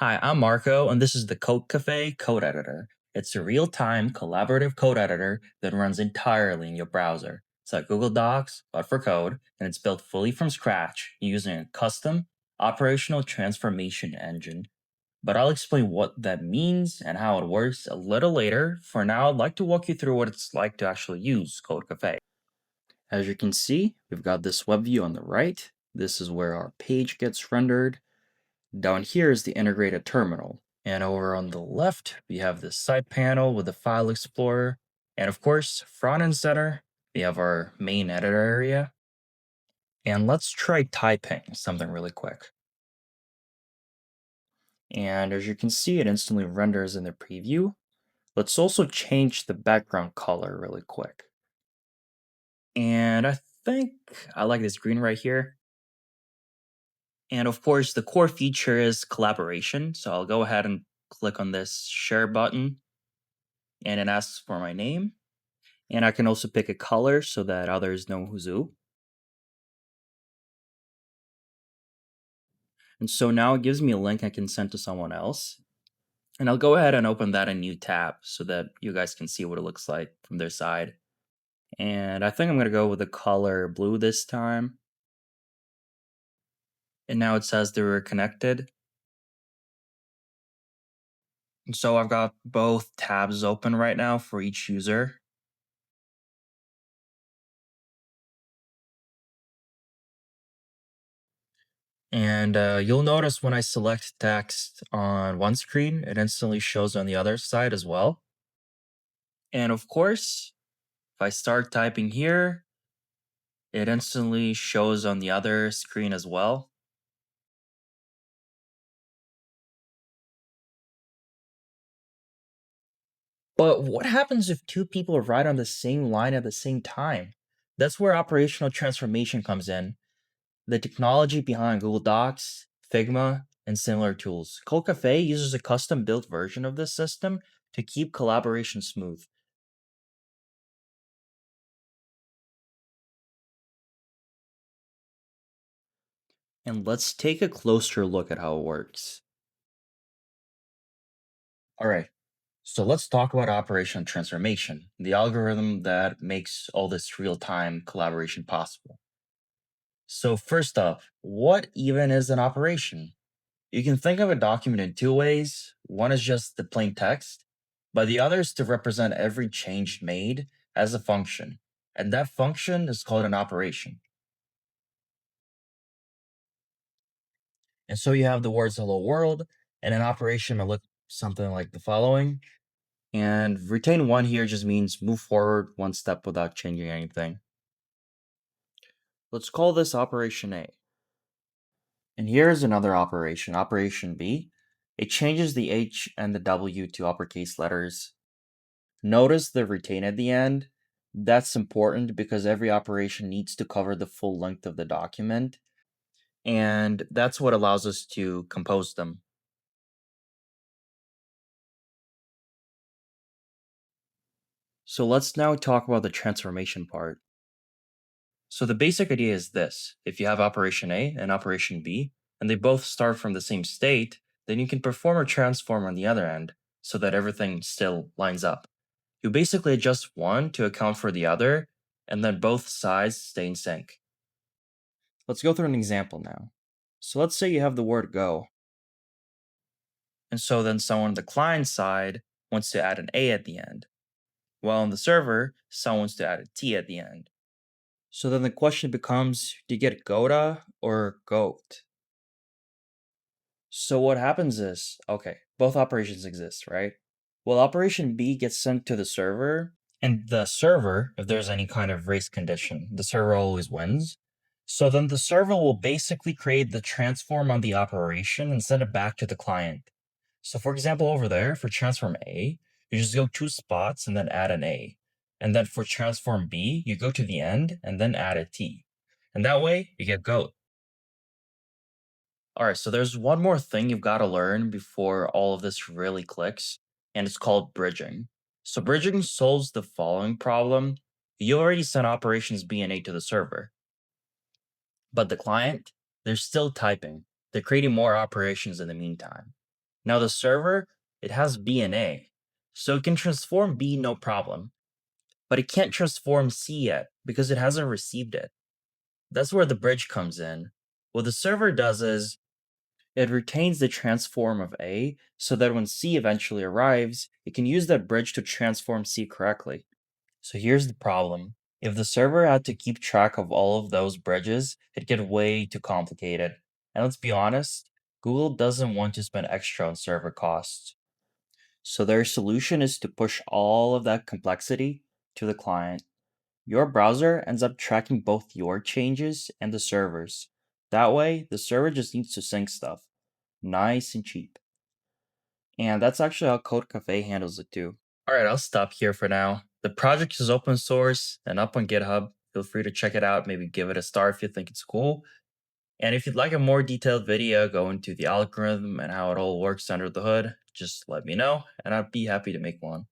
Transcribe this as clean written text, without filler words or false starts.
Hi, I'm Marco, and this is the Code Cafe Code Editor. It's a real time collaborative code editor that runs entirely in your browser. It's like Google Docs, but for code, and it's built fully from scratch using a custom operational transformation engine. But I'll explain what that means and how it works a little later. For now, I'd like to walk you through what it's like to actually use Code Cafe. As you can see, we've got this web view on the right. This is where our page gets rendered. Down here is the integrated terminal. And over on the left, we have the side panel with the file explorer. And of course, front and center, we have our main editor area. And let's try typing something really quick. And as you can see, it instantly renders in the preview. Let's also change the background color really quick. And I think I like this green right here. And of course, the core feature is collaboration. So I'll go ahead and click on this share button, and it asks for my name. And I can also pick a color so that others know who's who. And so now it gives me a link I can send to someone else. And I'll go ahead and open that in a new tab so that you guys can see what it looks like from their side. And I think I'm going to go with the color blue this time. And now it says they were connected. And so I've got both tabs open right now for each user. And you'll notice when I select text on one screen, it instantly shows on the other side as well. And of course, if I start typing here, it instantly shows on the other screen as well. But what happens if two people write on the same line at the same time? That's where operational transformation comes in. The technology behind Google Docs, Figma, and similar tools. Code Cafe uses a custom built version of this system to keep collaboration smooth. And let's take a closer look at how it works. All right, so let's talk about operational transformation, the algorithm that makes all this real time collaboration possible. So, first up, what even is an operation? You can think of a document in two ways. One is just the plain text, but the other is to represent every change made as a function. And that function is called an operation. And so you have the words hello world, and an operation will look something like the following. And retain one here just means move forward one step without changing anything. Let's call this operation A. And here is another operation, operation B. It changes the H and the W to uppercase letters. Notice the retain at the end. That's important because every operation needs to cover the full length of the document. And that's what allows us to compose them. So let's now talk about the transformation part. So the basic idea is this. If you have operation A and operation B, and they both start from the same state, then you can perform a transform on the other end so that everything still lines up. You basically adjust one to account for the other, and then both sides stay in sync. Let's go through an example now. So let's say you have the word go, and so then someone on the client side wants to add an A at the end, while on the server, someone wants to add a T at the end. So then the question becomes, do you get Goda or Goat? So what happens is, okay, both operations exist, right? Well, operation B gets sent to the server, and the server, if there's any kind of race condition, the server always wins. So then the server will basically create the transform on the operation and send it back to the client. So for example, over there for transform A, you just go two spots and then add an A. And then for transform B, you go to the end and then add a T. And that way you get goat. All right, so there's one more thing you've got to learn before all of this really clicks, and it's called bridging. So bridging solves the following problem. You already sent operations B and A to the server, but the client, they're still typing. They're creating more operations in the meantime. Now the server, it has B and A, so it can transform B no problem, but it can't transform C yet because it hasn't received it. That's where the bridge comes in. What the server does is it retains the transform of A so that when C eventually arrives, it can use that bridge to transform C correctly. So here's the problem. If the server had to keep track of all of those bridges, it'd get way too complicated. And let's be honest, Google doesn't want to spend extra on server costs. So their solution is to push all of that complexity to the client. Your browser ends up tracking both your changes and the server's. That way, the server just needs to sync stuff. Nice and cheap. And that's actually how Code Cafe handles it too. Alright, I'll stop here for now. The project is open source and up on GitHub. Feel free to check it out, maybe give it a star if you think it's cool. And if you'd like a more detailed video go into the algorithm and how it all works under the hood, just let me know and I'd be happy to make one.